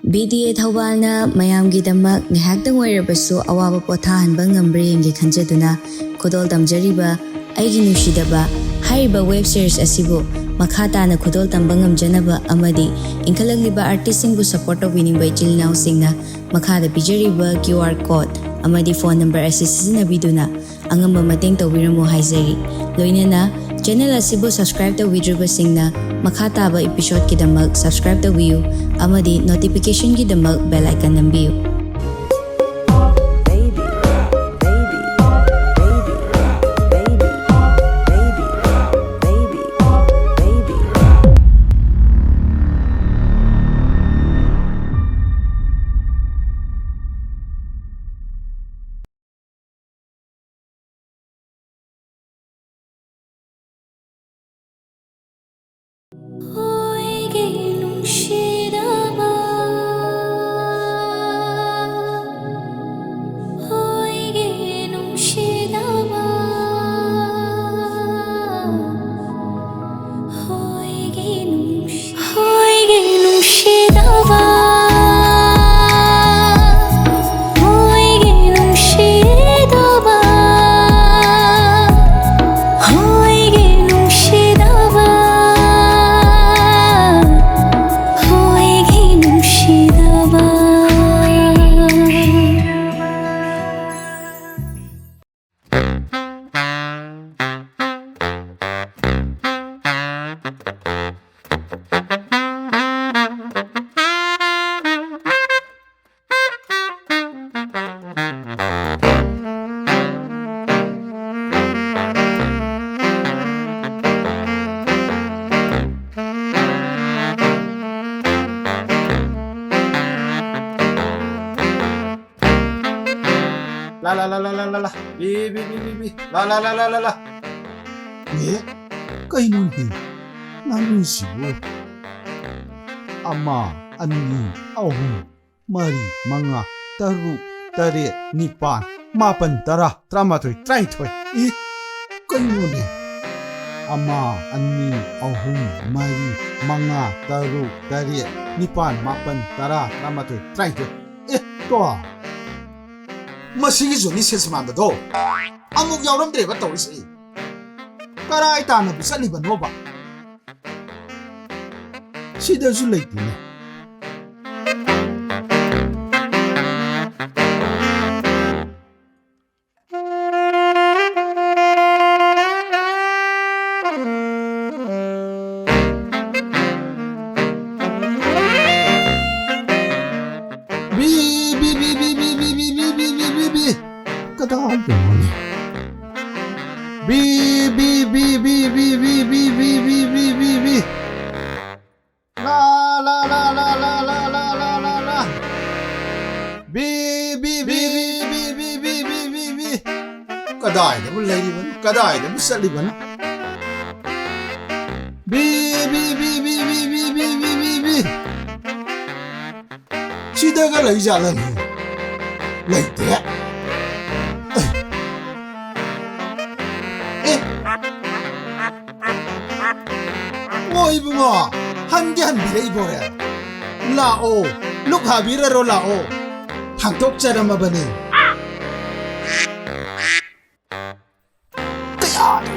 BDA ꯊꯧꯕꯥꯜꯅ ꯃꯌꯥꯝꯒꯤꯗꯃꯛ ꯉꯥꯏꯍꯥꯛꯇꯪ ꯑꯣꯏꯔꯕꯁꯨ ꯑꯋꯥꯕ ꯄꯣꯊꯥꯍꯟꯕ ꯉꯝꯕ꯭ꯔꯥ ꯌꯦꯡꯒꯦ ꯈꯟꯖꯗꯨꯅ ꯈꯨꯗꯣꯜ ꯇꯝꯖꯔꯤꯕ ꯑꯩꯒꯤ ꯅꯨꯡꯁꯤꯗꯕ ꯍꯥꯏꯔꯤꯕ ꯋꯦꯕ ꯁꯤꯔꯤꯁ ꯑꯁꯤꯕꯨ ꯃꯈꯥ ꯇꯥꯅ ꯈꯨꯗꯣꯜ ꯇꯝꯕ ꯉꯝꯖꯅꯕ ꯑꯃꯗꯤ ꯏꯟꯈꯠꯂꯛꯂꯤꯕ ꯑꯥꯔꯇꯤꯁꯁꯤꯡꯕꯨ ꯁꯄꯣꯔꯠ ꯇꯧꯕꯤꯅꯤꯡꯕ ꯏꯆꯤꯜ ꯏꯅꯥꯎꯁꯤꯡꯅ ꯃꯈꯥꯗ ꯄꯤꯖꯔꯤꯕ QR ꯀꯣꯗ ꯑꯃꯗꯤ ꯐꯣꯟ ꯅꯝꯕꯔ ꯑꯁꯤ ꯁꯤꯖꯤꯟꯅꯕꯤꯗꯨꯅ ꯑꯉꯝꯕ ꯃꯇꯦꯡ ꯇꯧꯕꯤꯔꯝꯃꯨ ꯍꯥꯏꯖꯔꯤ꯫ ꯂꯣꯏꯅꯅ ꯆꯦꯅꯦꯜ ꯑꯁꯤꯕꯨ ꯁꯕꯁꯀ꯭ꯔꯥꯏꯕ ꯇꯧꯕꯤꯗ꯭ꯔꯤꯕꯁꯤꯡꯅ ꯃꯈꯥ ꯇꯥꯕ ꯏꯄꯤꯁꯣꯗꯀꯤꯗꯃꯛ ꯁꯕꯁꯀ꯭ꯔꯥꯏꯕ ꯇꯧꯕꯤꯌꯨ ꯑꯃꯗꯤ ꯅꯣꯇꯤꯐꯤꯀꯦꯁꯟꯒꯤꯗꯃꯛ ꯕꯦꯜ ꯑꯥꯏꯀꯟ ꯅꯝꯕꯤꯌꯨ꯫ La. Kainuhi, nanusibo. Ama, ani, ahum, mari, manga, taru, tare, nipan, mapan, tara, tramatoi, traitoi. Kainuhi. Ama, ani, ahum, mari, manga, taru, tare, nipan, mapan, tara, tramatoi, traitoi. Toa. Masigi ni sesmanda do. Amuk yauramdreba tawisi. Karai tana bisaliba noba. Sidasu leitine. Kadai da bisaliban. Bi. Sidaga lai jalan. Laite. Oi bunga, hangi birai bore. Lao, look habira ro lao. Hantok cara mabani.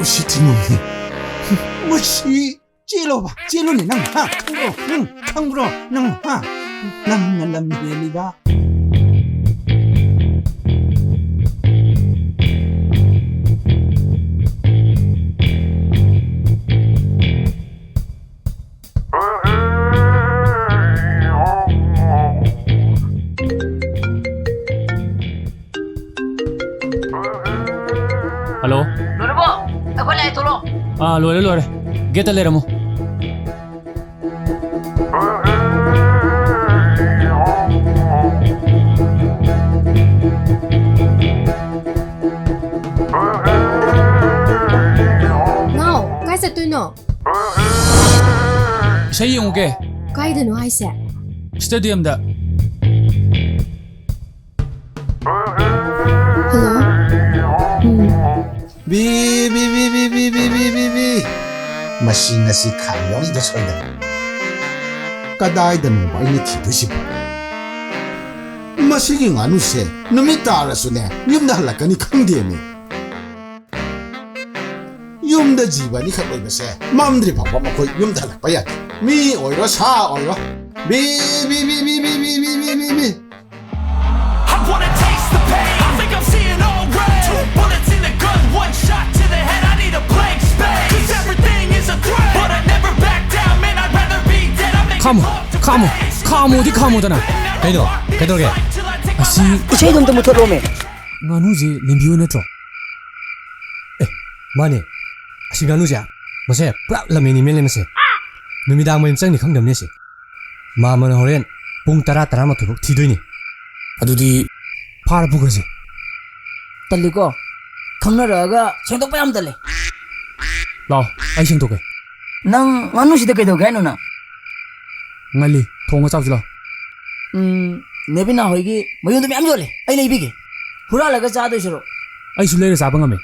Usitini. Mushi, cilo ni nang ha, tangro, nang ha, nang nalam beli ba. Hello? Lore. Get a letter mo. No, kaisa tu no. Say yung okay. Kaida no haise. Stadium da. Hello? Bi. Machine na si Kayong ida soida. Kadai da no ba ini tido si ba. 마시기 나누세 놈이 따라서네 염다 할라까니 강디에미 염다 집안이 가보이면서 마음들이 바빠먹고 염다 할라까야 미 오이로 사 오이로 미미미미미미미미미 I wanna taste the pain. I think I'm seeing all red. 2 bullets in the gun, 1 shot to the head. I need a blank space. 'Cause everything is a threat, but I never back down. Man, I'd rather be dead. I make 카모 어디 카모잖아. Kaido, Kaido ke? 아씨 Isai dum tum thot rome. 나누지 림비오 네트로. Mane. Asi ganu ja. Mase pra lameni mele mase. Numidang mo imchang ni khangdam ne si. Mama na horen pung tara tara ma thubuk thidoi ni. 아두디 파라 부거지. Talli ko. Khangna raga sengdok pa yam talle. 라오 아이 생도게. Nang nganu sida kai do ga no na. ngali 통어 잡지라. Nebina hoigi mayun dum yam jole. Ai nei bigi. Hura laga cha do shiro. 아이 술레를 잡아가면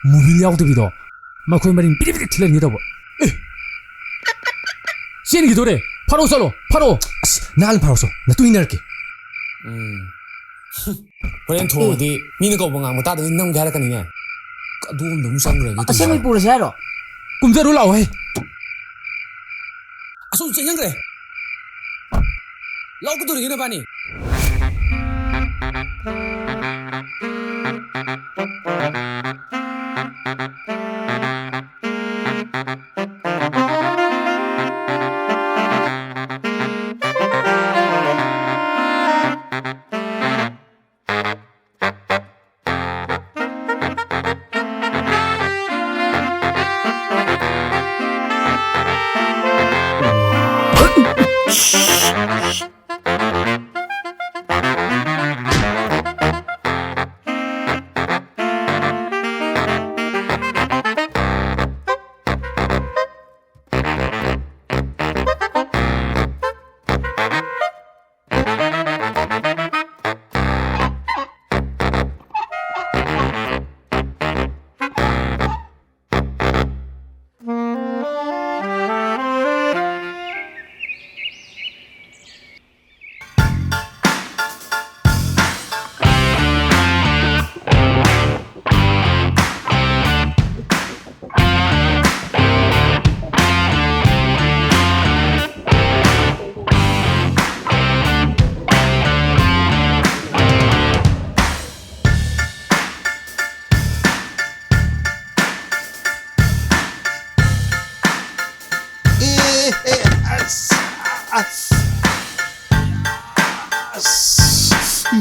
무빌 야우드비도 마코이 마린 비리비리 틀려 니다보. 시엔이 기도래. 바로 살로 바로. Nal paroso. Na tu inarke. 호렌 토디 미는 거 뭔가 뭐 다들 있는 게 하라니네. 너무 너무 상그래. Asengoi pura sa ro. 꿈대로 라오 해. 아손 쟤냥 그래. 라고도 이네 바니.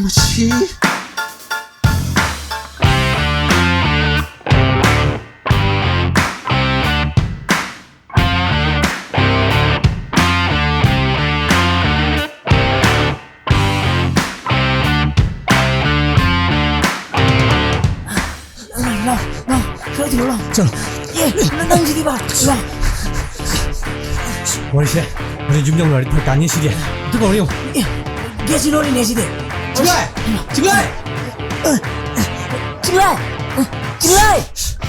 마시 Kau ti lo. Chalo. Ye, nang jidi ba. La. Warise. Mane jumjang lari pa kanye si dia. Tu ko riyo. Ye. Ge si lo ni ne si de. Jinglai. Jinglai. Jinglai. Jinglai.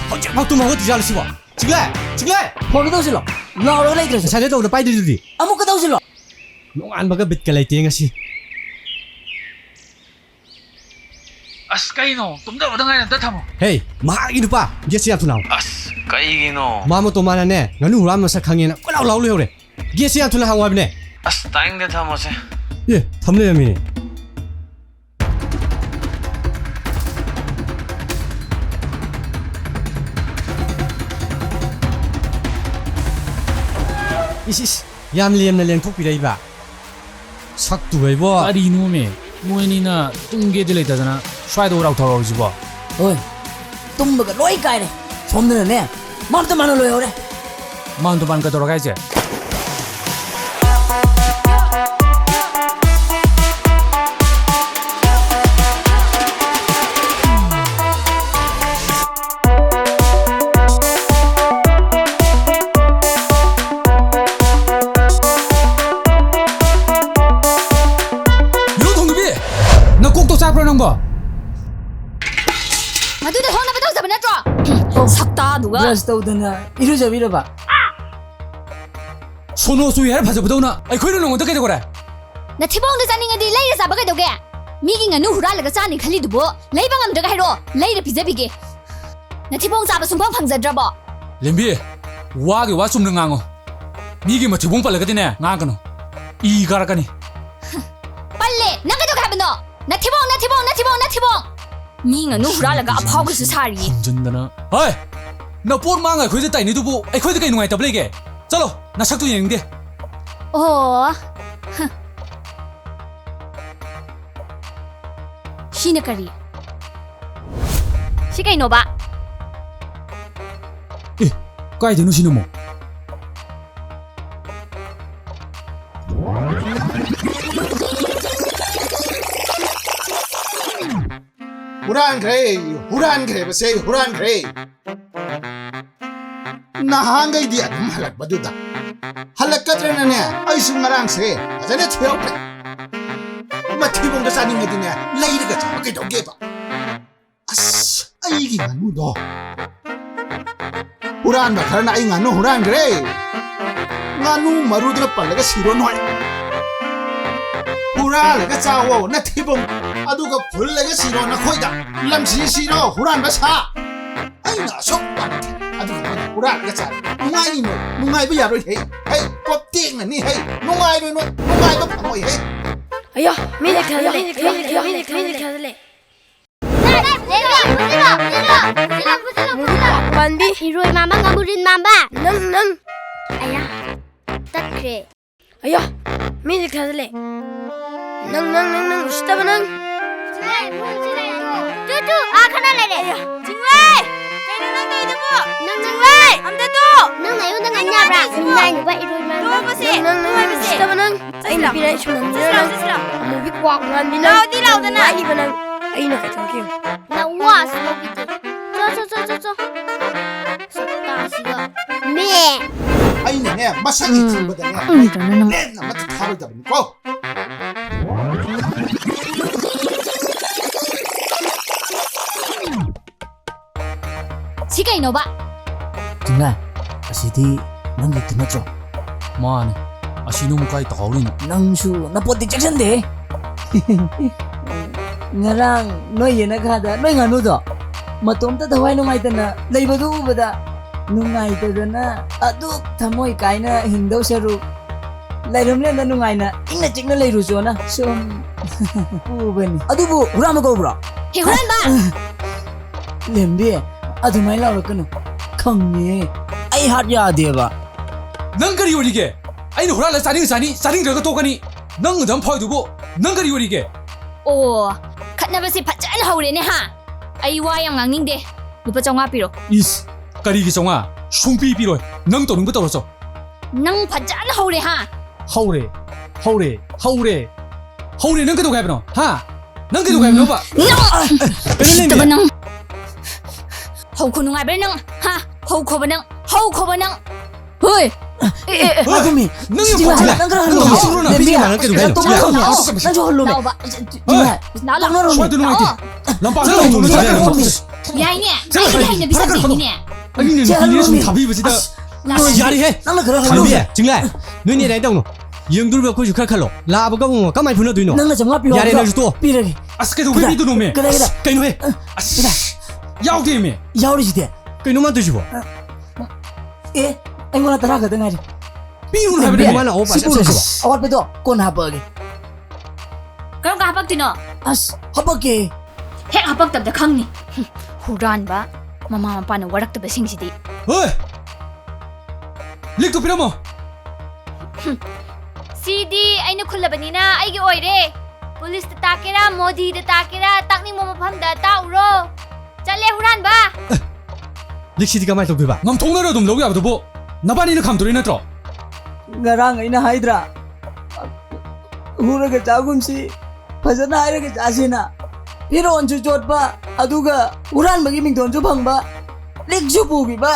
Hoje mak tu mau dijal si wa. Jinglai. Jinglai. Phone do si lo. La ro lai tre. Sa le to na pai di di. Amuk ka do si lo. Nong an baga bit kalai te ngasi. 아스 까이노 똥다 오당하는 듯하모. Hey, ma gi dupa. Ge si tu naw. 아스 까이기노. Mama to mana ne. Nganu ram ma sa khangye na. Ko law le hore. Ge si tu na hang wa bne. 아스 따잉데 타모세. Ye, thamle mi. Isis. Yam liam na leng thok pi dai ba. Sak tu bai bo. 아리 이놈이 모엔이나 뚱게들 있다잖아. 슈아이도 오라고 더러워지 봐. Oi. Tum ba loi kai de. Som de ne. Mar ta man lo yo de. 마운드 반가 돌아가야지. 봐. 마두대 혼나부 덕사부 내줘. 삭다 누가? Brush do de na. Iru ja bi ba. 손호수에 파져보다오나. 아이 거기는 어떻게 되고래? 나 티봉도 자닝어디 레이사 먹게 되게. 미기 nganu huralaga chani khalidubo leiba ngamdaga hairo leira pijabige nathibong chaba sumphang phangjadrabo lembi wage wa chumna ngango migi ma thibong palagadine ngangano I garakani palle nanga doga habno nathibong mi nganu huralaga aphawga su sari jindana hoy na por manga khoi tai ni dubu ai khoi kai nungai tablege chalo na saktu yengde oh Shina kari shi kai no ba eh kai denu sinamo huran kre base huran kre nahangay di adum halak baduda halak katrena ne ay sum ngarang se ajane theu pre mathibong da sani ngadi ne laira ga chaba kai doge ba as ai gi nganu do huran ba kharna ai nganu huran kre nganu marudra palaga siro noi huralaga chawo na thibong aduga phulaga siro na khoida lamsi siro huran ba sa ai na sok ba aduga huralaga cha nungai ba yaroi hey pop ting na ni hey nungai ba phangoi hey Ayo, mini khadale. Wanbi Hiroi mama ngamurin mama. nang. Aya. Takre. Ayo, mini khadale. Nang ustaba nang. Tutu, akana lele. Jinglai. Kaino nang dai demo. Nang jinglai. Amda to. Nang ayo nang anya bra. Nang ba iroi mama. Nang ustaba nang. Ai na pira isu nang. Sisra. Mo bi kwak ngan bi nang. Di lau dana. Ai ba nang. Ai na ka tong kim. Na was mo biti. So. Sakta siga. Me. ai ne masaki thibada ne na mat tharu da ko shi kai no ba Jinga, asidi nang gitu nacho. mane asinu mu kai tawlin Nang su napot di Jackson de. Ngarang noy yena kada noy nganu do. Matom ta dawai nungai ta na leibadu ubada. Nungai ta na aduk thamoi kaina hingdau saru. Lairum le nungai na ingna chikna leiru so na som. Ubani. Adubu urama go bro. he huran ba Lembi adumai laurakanu. Khangni ai hat ya deba. nang kari yorige aina hurala saning daga tokani nang dam phoi dubu nang kari yorige oh khatna basi phajana haure ne ha ai wa yang ngangning de lupa chonga piro is kari gi songa sumpi piroi nang to nung ba tawso nang phajana haure ha haure nang ka to gaibno ha nang ka to gaibno ba taba nang hau khu nungai ber nang ha hau khoba nang hoi Agumi. nang yo Jinga, phajila nang kara nang halo. asuro na piji ma nang ka to gaibno Nang jo halo me. lau ba Jinga. na la shwa tu nungai ti lampa na to nu yai ne ai ne bisa ding ne ani ne ni sum thabi bajida yari he Nang kara halo Halbi me. jinglai noi ni dai dong no yung dur ba ko ju khar khalo la ba ga mo ka mai phuna dui no Nang jam ngapi. Yare na juto. Pirage. as ka to bi tu no me Kada. kai no he as yaw de me Yauri jide. kai no ma tu jibo Eh, engona tara ka dengar. pi un ha Bi mana o pa sa sa Awat beto kon habage. karam ka hapak tino As habage. hek hapak tab da khangni huran ba mama mapa na warak tab sing sidi hoy lik to piramo CD aina khulabani na aigi oire. Police ta takera Modi ta takera takning mo mafam da tauro. Chale huran ba. lik si ka mai to bi ba ngam thong na dum lo ya bu nabani na kham tori na tro Ngarang ina haidra. Huraga jagumsi. Fajana hairaga jasina. Piro onju jotba aduga uran bagi ming donju phangba. Lekju pugi ba.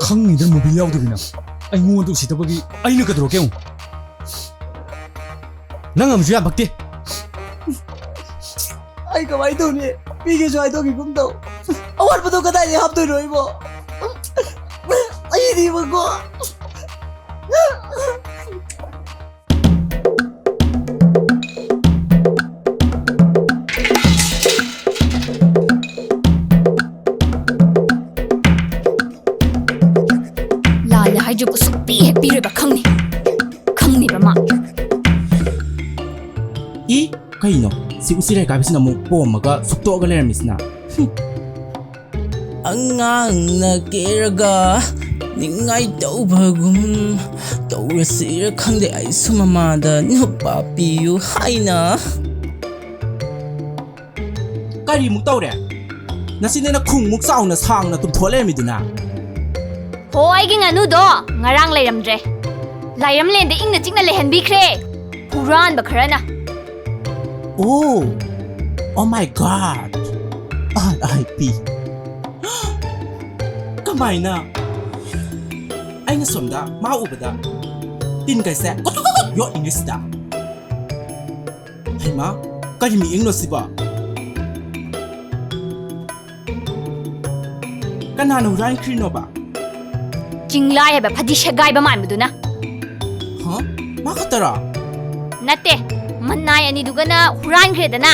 khang ni dan mobil yaw de bina ai ngon tu sita bagi ai na ka dro ke nang am ju ya bakti Ai kamai tu ni. Pige so ai to ki kum to. Awat beto kata ni hap tu roi bo. Ai di ba ko. ꯀꯩꯅꯣ ꯁꯤ ꯎꯁꯤꯔꯥꯏ ꯀꯥꯏꯕꯁꯤꯅ ꯑꯃꯨꯛ ꯄꯣꯝꯃꯒ ꯁꯨꯛꯇꯣꯛꯑꯒ ꯂꯩꯔꯝꯃꯤꯁꯤꯅ ꯑꯉꯥꯡꯅ ꯀꯦꯔꯒ ꯅꯤꯡꯉꯥꯏ ꯇꯧꯕꯒꯨꯝ ꯇꯧꯔꯁꯤꯔ ꯈꯪꯗꯦ ꯑꯩꯁꯨ ꯃꯃꯥꯗ ꯅꯨꯄꯥ ꯄꯤꯌꯨ ꯍꯥꯏꯅ ꯀꯔꯤꯃꯨꯛ ꯇꯧꯔꯦ ꯅꯁꯤꯅ ꯈꯨꯡꯃꯨꯛ ꯆꯥꯎꯅ ꯁꯥꯡꯅ ꯇꯨꯝꯊꯣꯛ ꯂꯩꯔꯝꯃꯤꯗꯨꯅ ꯍꯣ ꯑꯩꯒꯤ ꯉꯥꯅꯨꯗꯣ ꯉꯔꯥꯡ ꯂꯩꯔꯝꯗ꯭ꯔꯦ ꯂꯥꯏꯔꯝꯂꯦꯟꯗ ꯏꯪꯅ ꯆꯤꯛꯅ ꯂꯩꯍꯟꯕꯤꯈ꯭ꯔꯦ ꯍꯨꯔꯥꯟꯕ ꯈꯔꯅ Oh my god RIP ꯀꯃꯥꯏꯅ ꯑꯩꯅ ꯁꯣꯝꯗ ꯃꯥ ꯎꯕꯗ ꯇꯤꯟꯒꯩꯁꯦ ꯌꯣꯠꯂꯤꯉꯩꯁꯤꯗ ꯍꯩꯃꯥ ꯀꯔꯤ ꯃꯤꯠꯌꯦꯡꯅꯣ ꯁꯤꯕꯣ ꯀꯅꯥꯅ ꯍꯨꯔꯥꯟꯈ꯭ꯔꯤꯅꯣꯕ ꯆꯤꯡꯂꯥꯏ ꯍꯥꯏꯕ ꯐꯗꯤ ꯁꯦꯒꯥꯏꯕ ꯃꯥꯟꯕꯗꯨꯅ ꯃꯥ ꯈꯛꯇꯔꯥ ꯅꯠꯇꯦ ꯃꯅꯥꯏ ꯑꯅꯤꯗꯨꯒꯅ ꯍꯨꯔꯥꯟꯈ꯭ꯔꯦꯗꯅ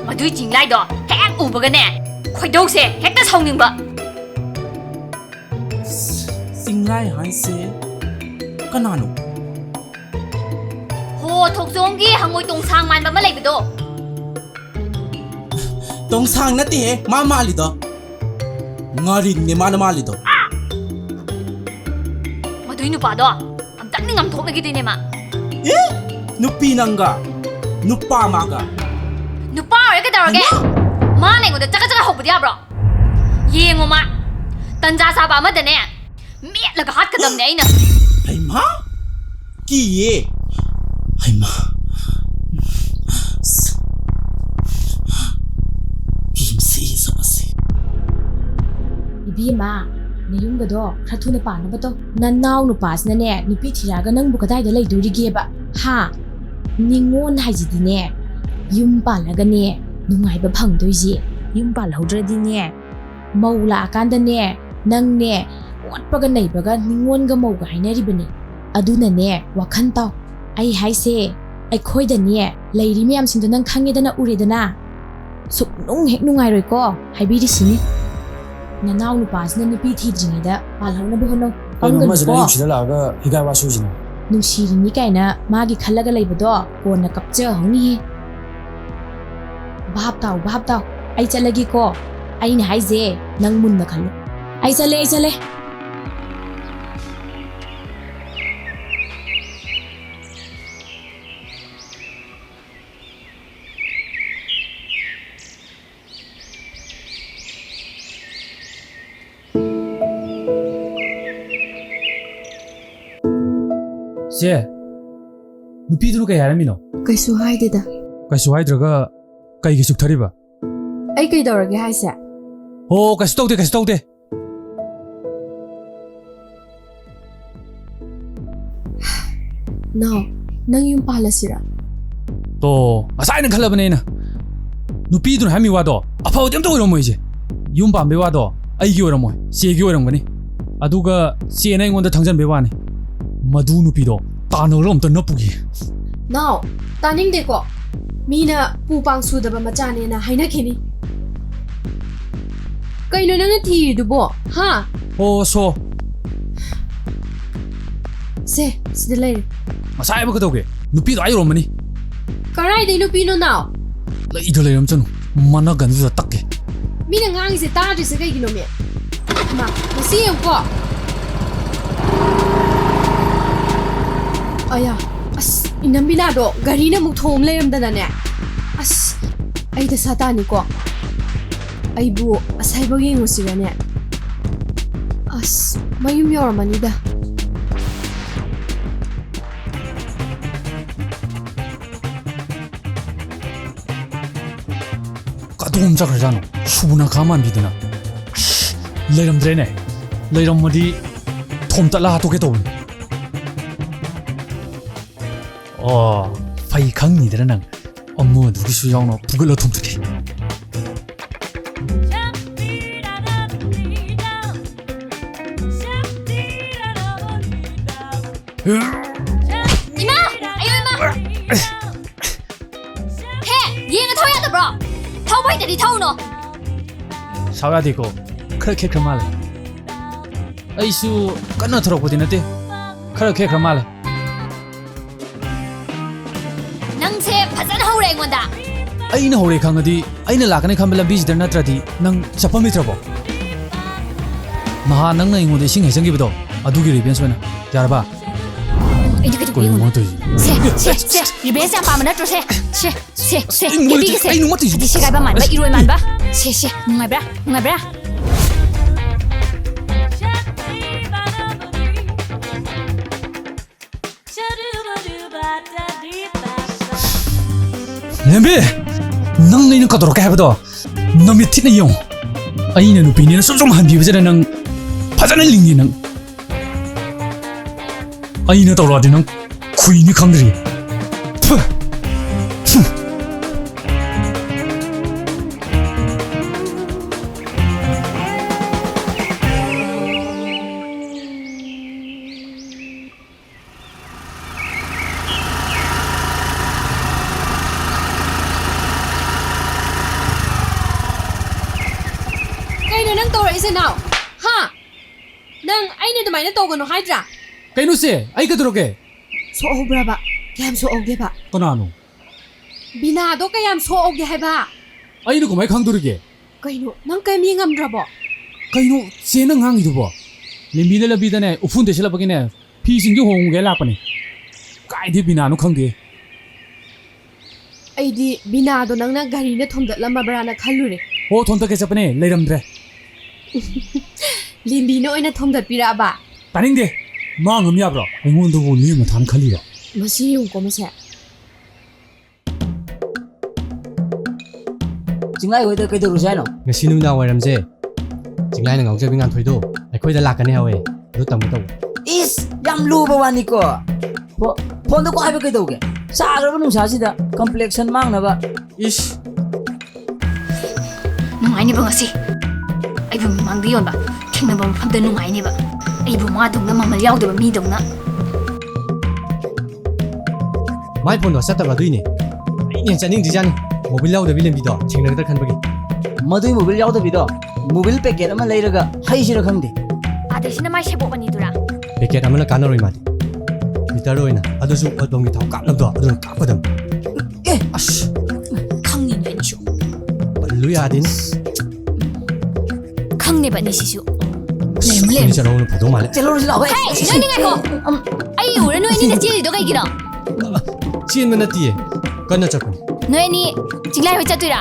ꯃꯗꯨꯏ ꯆꯤꯡꯂꯥꯏꯗꯣ ꯍꯦꯛ ꯎꯕꯒꯅꯦ ꯈꯣꯏꯗꯧꯁꯦ ꯍꯦꯛꯇ ꯁꯥꯎꯅꯤꯡꯕ ꯆꯤꯡꯂꯥꯏ ꯍꯥꯏꯁꯦ ꯀꯅꯥꯅꯣ ꯍꯣ ꯊꯣꯛꯆꯣꯝꯒꯤ ꯍꯪꯉꯣꯏ ꯇꯣꯡꯁꯥꯡ ꯃꯥꯟꯕ ꯑꯃ ꯂꯩꯕꯗꯣ ꯇꯣꯡꯁꯥꯡ ꯅꯠꯇꯦꯍꯦ ꯃꯥ ꯃꯥꯜꯂꯤꯗꯣ ꯉꯥꯔꯤꯡꯅꯦ ꯃꯥꯅ ꯃꯥꯜꯂꯤꯗꯣ ꯃꯗꯨꯏ ꯅꯨꯄꯥꯗꯣ ꯑꯝꯇꯪꯗꯤ ꯉꯝꯊꯣꯛꯅꯈꯤꯗꯣꯏꯅꯦ ꯃꯥ ꯅꯨꯄꯤ ꯅꯪꯒ ꯅꯨꯄꯥ ꯃꯥꯒ ꯅꯨꯄꯥ ꯑꯣꯏꯔ ꯀꯩꯗꯧꯔꯒꯦ ꯃꯥꯅ ꯑꯩꯉꯣꯟꯗ ꯆꯀꯠ ꯆꯀꯠ ꯍꯧꯕꯗꯤ ꯌꯥꯕ꯭ꯔꯣ ꯌꯦꯡꯉꯣ ꯃꯥ ꯇꯟꯖꯥ ꯆꯥꯕ ꯑꯃꯗꯅꯦ ꯃꯦꯠꯂꯒ ꯍꯥꯠꯀꯗꯕꯅꯦ ꯑꯩꯅ ꯍꯩꯃꯥ ꯀꯤꯌꯦ ꯍꯩꯃꯥ 이비마 ꯅꯌꯨꯝꯒꯗꯣ ꯈꯔ ꯊꯨꯅ ꯄꯥꯅꯕ ꯇꯧ ꯅꯅꯥꯎ ꯅꯨꯄꯥꯁꯤꯅꯅꯦ ꯅꯨꯄꯤ ꯊꯤꯔꯛꯑꯒ ꯅꯪꯕꯨ ꯀꯗꯥꯏꯗ ꯂꯩꯗꯣꯔꯤꯒꯦꯕ ꯍꯥ ꯅꯤꯡꯉꯣꯟ ꯍꯥꯏꯁꯤꯗꯤꯅꯦ ꯌꯨꯝ ꯄꯥꯜꯂꯒꯅꯦ ꯅꯨꯡꯉꯥꯏꯕ ꯐꯪꯗꯣꯏꯁꯦ ꯌꯨꯝ ꯄꯥꯜꯍꯧꯗ꯭ꯔꯗꯤꯅꯦ ꯃꯧ ꯂꯥꯛꯑꯀꯥꯟꯗꯅꯦ ꯅꯪꯅꯦ ꯑꯣꯠꯄꯒ ꯅꯩꯕꯒ ꯅꯤꯡꯉꯣꯟꯒ ꯃꯧꯒ ꯍꯥꯏꯅꯔꯤꯕꯅꯤ ꯑꯗꯨꯅꯅꯦ ꯋꯥꯈꯜ ꯇꯥꯎ ꯑꯩ ꯍꯥꯏꯁꯦ ꯑꯩꯈꯣꯏꯗꯅꯦ ꯂꯩꯔꯤ ꯃꯌꯥꯝꯁꯤꯡꯗꯣ ꯅꯪ ꯈꯪꯉꯦꯗꯅ ꯎꯔꯦꯗꯅ ꯁꯨꯛꯅꯨꯡ ꯍꯦꯛ ꯅꯨꯡꯉꯥꯏꯔꯣꯏꯀꯣ ꯍꯥꯏꯕꯤꯔꯤꯁꯤꯅꯤ ꯅꯅꯥꯎ ꯅꯨꯄꯥꯁꯤꯅ ꯅꯨꯄꯤ ꯊꯤꯗ꯭ꯔꯤꯉꯩꯗ ꯄꯥꯜꯍꯧꯅꯕ ꯍꯣꯠꯅꯧ ꯃꯁꯤꯗ ꯌꯨꯝꯁꯤꯗ ꯂꯥꯛꯑꯒ ꯍꯤꯒꯥꯏ ꯋꯥꯁꯨꯁꯤꯅ ꯅꯨꯡꯁꯤꯔꯤꯅꯤ ꯀꯥꯏꯅ ꯃꯥꯒꯤ ꯈꯜꯂꯒ ꯂꯩꯕꯗꯣ ꯀꯣꯟꯅ ꯀꯞꯆꯍꯧꯅꯤꯍꯦ ꯚꯥꯞ ꯇꯥꯎ ꯑꯩ ꯆꯠꯂꯒꯦꯀꯣ ꯑꯩꯅ ꯍꯥꯏꯁꯦ ꯅꯪ ꯃꯨꯟꯅ ꯈꯜꯂꯨ ꯑꯩ ꯆꯠꯂꯦ ꯁꯦ ꯅꯨꯄꯤꯗꯨꯅ ꯀꯩ ꯍꯥꯏꯔꯝꯃꯤꯅꯣ ꯀꯩꯁꯨ ꯍꯥꯏꯗꯦꯗ ꯀꯩꯁꯨ ꯍꯥꯏꯗ꯭ꯔꯒ ꯀꯩꯒꯤ ꯆꯨꯛꯊꯔꯤꯕ ꯑꯩ ꯀꯩꯗꯧꯔꯒꯦ ꯍꯥꯏꯁꯦ ꯍꯣ ꯀꯩꯁꯨ ꯇꯧꯗꯦ ꯅꯥꯎ ꯅꯪ ꯌꯨꯝ ꯄꯥꯜꯂꯁꯤꯔ ꯇꯣ ꯉꯁꯥꯏꯅ ꯈꯜꯂꯕꯅꯦ ꯑꯩꯅ ꯅꯨꯄꯤꯗꯨꯅ ꯍꯥꯏꯔꯝꯃꯤ ꯋꯥꯗꯣ ꯑꯐꯕꯗꯤ ꯑꯝꯇ ꯑꯣꯏꯔꯝꯃꯣꯏꯁꯦ ꯌꯨꯝ ꯄꯥꯟꯕꯩ ꯋꯥꯗꯣ ꯑꯩꯒꯤ ꯑꯣꯏꯔꯝꯃꯣꯏ ꯆꯦꯒꯤ ꯑꯣꯏꯔꯝꯒꯅꯤ ꯑꯗꯨꯒ ꯆꯦꯅ ꯑꯩꯉꯣꯟꯗ ꯊꯪꯖꯟꯕꯩ ꯋꯥꯅꯤ ꯃꯗꯨ ꯅꯨꯄꯤꯗꯣ ꯇꯥꯟꯅꯔ ꯑꯝꯇ ꯅꯞꯄꯨꯒꯤ ꯅꯥꯎ ꯇꯥꯅꯤꯡꯗꯦꯀꯣ ꯃꯤꯅ ꯄꯨ ꯄꯥꯡ ꯁꯨꯗꯕ ꯃꯆꯥꯅꯦꯅ ꯍꯥꯏꯅꯈꯤꯅꯤ ꯀꯩꯅꯣ ꯅꯪꯅ ꯊꯤꯔꯤꯗꯨꯕꯣ ꯍꯥ ꯍꯣ ꯁꯣ ꯁꯦ ꯁꯤꯗ ꯂꯩꯔꯦ ꯉꯁꯥꯏ ꯍꯥꯏꯕ ꯀꯩꯗꯧꯒꯦ ꯅꯨꯄꯤꯗꯣ ꯑꯥ ꯌꯧꯔꯝꯃꯅꯤ ꯀꯔꯥꯏꯗꯩ ꯅꯨꯄꯤꯅꯣ ꯅꯥꯎ ꯂꯩꯗ ꯂꯩꯔꯝꯖꯅꯨ ꯃꯅꯒꯟꯗꯨꯗ ꯇꯛꯀꯦ ꯃꯤꯅ ꯉꯥꯡꯉꯤꯁꯦ ꯇꯥꯗ꯭ꯔꯤꯁꯦ ꯀꯩꯒꯤꯅꯣ ꯃꯤ ꯃꯥ ꯃꯁꯤ ꯌꯦꯡꯉꯨꯀꯣ ꯑꯌꯥ ꯑꯁ ꯏꯅꯝꯕꯤꯅꯥꯗꯣ ꯒꯥꯔꯤꯅ ꯑꯃꯨꯛ ꯊꯣꯝ ꯂꯩꯔꯝꯗꯅꯅꯦ ꯑꯁ ꯑꯩ ꯗꯁꯥ ꯇꯥꯅꯤꯀꯣ ꯑꯩꯕꯨ ꯑꯁꯥꯏꯐꯥꯎ ꯌꯦꯡꯉꯨꯁꯤꯔꯅꯦ ꯑꯁ ꯃꯌꯨꯝ ꯌꯧꯔꯝꯃꯅꯤꯗ ꯀꯗꯣꯝ ꯆꯠꯈ꯭ꯔꯖꯥꯠꯅꯣ ꯁꯨꯅ ꯈꯥ ꯃꯥꯟꯕꯤꯗꯅ ꯂꯩꯔꯝꯗ꯭ꯔꯦꯅꯦ ꯂꯩꯔꯝꯃꯗꯤ ꯊꯣꯝꯇꯠꯂ ꯍꯥꯠꯇꯣꯛꯀꯦ ꯇꯧꯕꯅꯤ ꯑꯣ ꯐꯩ ꯈꯪꯅꯤꯗꯅ ꯅꯪ ꯑꯃꯗꯨꯒꯤꯁꯨ ꯌꯥꯎꯅ ꯐꯨꯒꯠꯂ ꯊꯣꯝꯇꯠꯀꯦ 이마! 아유 이마! 해! 얘가 더 야다 브로! 더 보이더니 더 우노! 사와디고 그렇게 그 말해 아이수 끝나 들어보디 너때 그렇게 그 말해 난 ꯅꯪꯁꯦ ꯐꯖꯅ ꯍꯧꯔꯦ ꯑꯩꯉꯣꯟꯗ ꯑꯩꯅ ꯍꯧꯔꯦ ꯈꯪꯉꯗꯤ ꯑꯩꯅ ꯂꯥꯛꯀꯅꯤ ꯈꯟꯕ ꯂꯝꯕꯤꯁꯤꯗ ꯅꯠꯇ꯭ꯔꯗꯤ ꯅꯪ ꯆꯠꯐꯝ ꯂꯩꯇ꯭ꯔꯕꯣ ꯅꯍꯥꯟ ꯅꯪꯅ ꯑꯩꯉꯣꯟꯗ ꯏꯁꯤꯡ ꯍꯩꯖꯟꯈꯤꯕꯗꯣ ꯑꯗꯨꯒꯤ ꯔꯤꯚꯦꯟꯁ ꯑꯣꯏꯅ ꯌꯥꯔꯕ ꯑꯩꯗꯤ ꯀꯩꯗꯧꯕ ꯌꯦꯡꯉꯣ ꯁꯦ ꯔꯤꯚꯦꯟꯁ ꯌꯥꯝ ꯄꯥꯝꯕ ꯅꯠꯇ꯭ꯔꯣ ꯁꯦ ꯌꯦꯡꯕꯤꯒꯦꯁꯦ ꯍꯥꯏꯗꯤ ꯁꯦꯒꯥꯏꯕ ꯃꯥꯟꯕ ꯏꯔꯣꯏ ꯃꯥꯟꯕ ꯁꯦ ꯅꯨꯡꯉꯥꯏꯕ꯭ꯔꯥ ꯂꯦꯝꯕꯤ ꯅꯪ ꯑꯩꯅ ꯀꯧꯗꯧꯔꯛꯀꯦ ꯍꯥꯏꯕꯗꯣ ꯅꯃꯤꯠ ꯊꯤꯠꯅ ꯌꯦꯡꯉꯨ ꯑꯩꯅ ꯅꯨꯄꯤꯅꯦꯅ ꯁꯨꯝ ꯍꯟꯕꯤꯕꯁꯤꯗ ꯅꯪ ꯐꯖꯅ ꯂꯤꯡꯉꯤ ꯅꯪ ꯑꯩꯅ ꯇꯧꯔꯛꯑꯗꯤ ꯅꯪ ꯈꯨꯏꯅꯤ ꯈꯪꯗ꯭ꯔꯤ ꯀꯩꯅꯣ ꯅꯪ ꯇꯧꯔꯛꯏꯁꯦ ꯅꯥꯎ ꯍꯥ ꯅꯪ ꯑꯩꯅ ꯑꯗꯨꯃꯥꯏꯅ ꯇꯧꯒꯅꯣ ꯍꯥꯏꯗ꯭ꯔꯥ ꯀꯩꯅꯣ ꯁꯦ ꯑꯩ ꯀꯩꯗꯧꯔꯒꯦ ꯁꯣꯛꯍꯧꯕ꯭ꯔꯕ ꯀꯌꯥꯝ ꯁꯣꯛꯍꯧꯒꯦꯕ ꯀꯅꯥꯅꯣ ꯕꯤꯅꯥꯗꯣ ꯀꯌꯥꯝ ꯁꯣꯛꯍꯧꯒꯦ ꯍꯥꯏꯕ ꯑꯩꯅ ꯀꯃꯥꯏ ꯈꯪꯗꯣꯔꯤꯒꯦ ꯀꯩꯅꯣ ꯅꯪ ꯀꯩꯝ ꯌꯦꯡꯉꯝꯗ꯭ꯔꯕꯣ ꯀꯩꯅꯣ ꯆꯦꯅ ꯉꯥꯡꯉꯤꯗꯨꯕꯣ ꯂꯦꯝꯕꯤꯅ ꯂꯝꯕꯤꯗꯅꯦ ꯎꯐꯨꯟ ꯇꯩꯁꯜꯂꯛꯄꯒꯤꯅꯦ ꯐꯤꯁꯤꯡꯁꯦ ꯍꯣꯡꯒꯦ ꯂꯥꯛꯄꯅꯦ ꯀꯥꯏꯗꯩ ꯕꯤꯅꯥꯅꯣ ꯈꯪꯗꯦ ꯑꯩꯗꯤ ꯕꯤꯅꯥꯗꯣ ꯅꯪꯅ ꯒꯥꯔꯤꯅ ꯊꯣꯝꯗꯠꯂꯝꯃꯕ꯭ꯔꯥꯅ ꯈꯜꯂꯨꯔꯦ ꯍꯣ ꯊꯣꯝꯇꯠꯀꯦ ꯆꯠꯄꯅꯦ ꯂꯩꯔꯝꯗ꯭ꯔꯦ ꯂꯦꯝꯕꯤꯅ ꯑꯣꯏꯅ ꯊꯣꯝꯗꯠꯄꯤꯔꯛꯑꯕ ꯇꯥꯅꯤꯡꯗꯦ ꯃꯥ ꯉꯝ ꯌꯥꯕ꯭ꯔꯣ ꯑꯩꯉꯣꯟꯗꯕꯨ ꯅꯣꯏ ꯃꯊꯥꯅ ꯈꯜꯂꯤꯔꯣ ꯃꯁꯤ ꯌꯦꯡꯉꯨꯀꯣ ꯃꯁꯦ ꯆꯤꯡꯂꯥꯏ ꯍꯣꯏꯗ ꯀꯩꯗꯧꯔꯨꯁꯦ ꯍꯥꯏꯅꯣ ꯉꯁꯤ ꯅꯨꯃꯤꯗꯥꯡ ꯋꯥꯏꯔꯝꯁꯦ ꯆꯤꯡꯂꯥꯏꯅ ꯉꯥꯎꯖꯕꯤ ꯉꯥꯟꯊꯣꯏꯗꯣ ꯑꯩꯈꯣꯏꯗ ꯂꯥꯛꯀꯅꯤ ꯍꯥꯏꯋꯦ ꯑꯗꯨ ꯇꯝꯒꯦ ꯇꯧꯕ ꯏꯁ ꯌꯥꯝ ꯂꯨꯕ ꯋꯥꯅꯤꯀꯣ ꯐꯣꯟꯗ ꯀꯣ ꯍꯥꯏꯕ ꯀꯩꯗꯧꯒꯦ ꯁꯥꯈ꯭ꯔꯕ ꯅꯨꯡꯁꯥꯁꯤꯗ ꯀꯝꯄ꯭ꯂꯦꯛꯁꯟ ꯃꯥꯡꯅꯕ ꯏꯁ ꯅꯨꯡꯉꯥꯏꯅꯦꯕ ꯉꯁꯤ ꯑꯩꯕꯨ ꯃꯤꯃꯥꯡꯗ ꯌꯣꯟꯕ ꯊꯦꯡꯅꯕ ꯃꯐꯝꯗ ꯅꯨꯡꯉꯥꯏꯅꯦꯕ ꯑꯩꯕꯨ ꯃꯥꯗꯧꯅ ꯃꯃꯜ ꯌꯥꯎꯗꯕ ꯃꯤꯗꯧꯅ ꯃꯥꯏ ꯐꯣꯟꯗꯣ ꯆꯠꯇꯕ ꯑꯗꯨꯏꯅꯦ ꯑꯩꯅ ꯆꯠꯅꯤꯡꯗ꯭ꯔꯤꯖꯥꯠꯅꯤ ꯃꯣꯕꯤꯜ ꯌꯥꯎꯗꯕꯤ ꯂꯝꯕꯤꯗꯣ ꯊꯦꯡꯅꯒꯗ꯭ꯔꯥ ꯈꯟꯕꯒꯤ ꯃꯗꯨꯏ ꯃꯣꯕꯤꯜ ꯌꯥꯎꯗꯕꯤꯗꯣ ꯃꯣꯕꯤꯜ ꯄꯦꯀꯦꯠ ꯑꯃ ꯂꯩꯔꯒ ꯍꯩꯁꯤꯔ ꯈꯪꯗꯦ ꯑꯗꯩꯁꯤꯅ ꯃꯥꯏ ꯁꯦꯕꯣꯛ ꯑꯅꯤꯗꯨꯔꯥ ꯄꯦꯀꯦꯠ ꯑꯃꯅ ꯀꯥꯟꯅꯔꯣꯏ ꯃꯥꯗꯤ ꯂꯤꯇꯔ ꯑꯣꯏꯅ ꯑꯗꯨꯁꯨ ꯑꯣꯠꯕꯝꯒꯤ ꯊꯥꯎ ꯀꯥꯞꯅꯕꯗꯣ ꯑꯗꯨꯅ ꯀꯥꯞꯀꯗꯕꯅꯤ ꯑꯦ ꯑꯁ ꯈꯪꯉꯤꯅꯦ ꯑꯅꯤꯁꯨ ꯄꯜꯂꯨ ꯌꯥꯗꯦꯅꯤ ꯈꯪꯅꯦꯕ ꯑꯅꯤꯁꯤꯁꯨ ꯑꯩꯈꯣꯏꯅꯤ ꯆꯠꯍꯧꯕꯅ ꯐꯗꯧ ꯃꯥꯜꯂꯦ ꯆꯠꯂꯨꯔꯁꯤ ꯂꯥꯛꯑꯣ ꯅꯣꯏꯅꯤ ꯉꯥꯏꯈꯣ ꯑꯩ ꯎꯔ ꯅꯣꯏ ꯑꯅꯤꯅ ꯆꯦꯜꯂꯤꯗꯣ ꯀꯩꯒꯤꯅꯣ ꯆꯦꯟꯕ ꯅꯠꯇꯤꯌꯦ ꯀꯟꯅ ꯆꯠꯄꯅꯤ ꯅꯣꯏ ꯑꯅꯤ ꯆꯤꯡꯂꯥꯏ ꯍꯣꯏ ꯆꯠꯇꯣꯏꯔꯥ